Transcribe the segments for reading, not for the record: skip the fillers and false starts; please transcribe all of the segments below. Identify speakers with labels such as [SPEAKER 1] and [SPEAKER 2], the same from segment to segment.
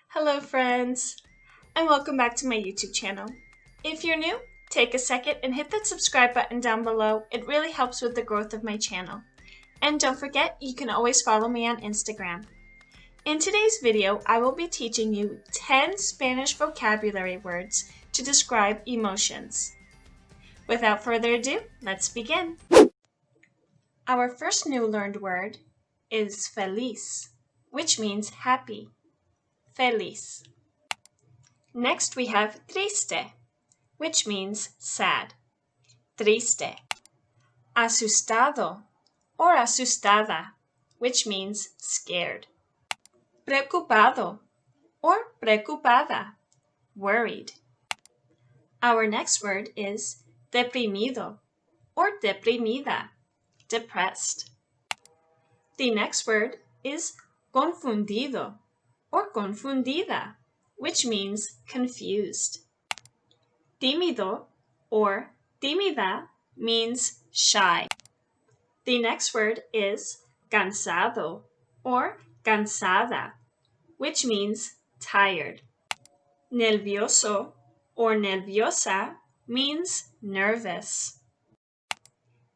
[SPEAKER 1] Hello friends, and welcome back to my YouTube channel. If you're new, take a second and hit that subscribe button down below. It really helps with the growth of my channel. And don't forget, you can always follow me on Instagram. In today's video, I will be teaching you 10 Spanish vocabulary words to describe emotions. Without further ado, let's begin. Our first new learned word is feliz, which means happy. Feliz. Next we have triste, which means sad. Triste. Asustado or asustada, which means scared. Preocupado or preocupada, worried. Our next word is deprimido or deprimida, depressed. The next word is confundido or confundida, which means confused. Tímido or tímida means shy. The next word is cansado or cansada, which means tired. Nervioso or nerviosa means nervous.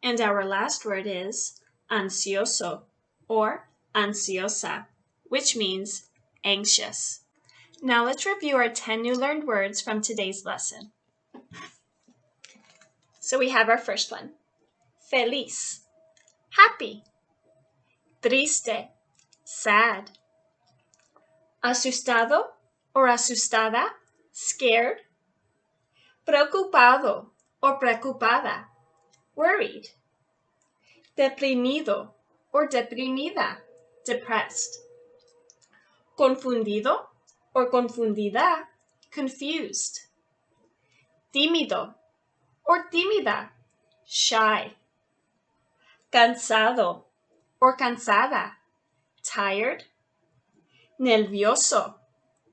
[SPEAKER 1] And our last word is ansioso or ansiosa, which means anxious. Now let's review our 10 new learned words from today's lesson. So we have our first one. Feliz, happy. Triste, sad. Asustado or asustada, scared. Preocupado or preocupada, worried. Deprimido or deprimida, depressed. Confundido or confundida, confused. Tímido or tímida, shy. Cansado or cansada, tired. Nervioso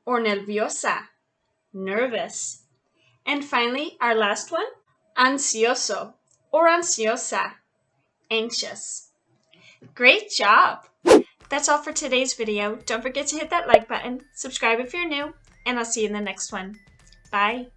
[SPEAKER 1] or nerviosa, nervous. And finally, our last one, ansioso or ansiosa, anxious. Great job! That's all for today's video. Don't forget to hit that like button, subscribe if you're new, and I'll see you in the next one. Bye!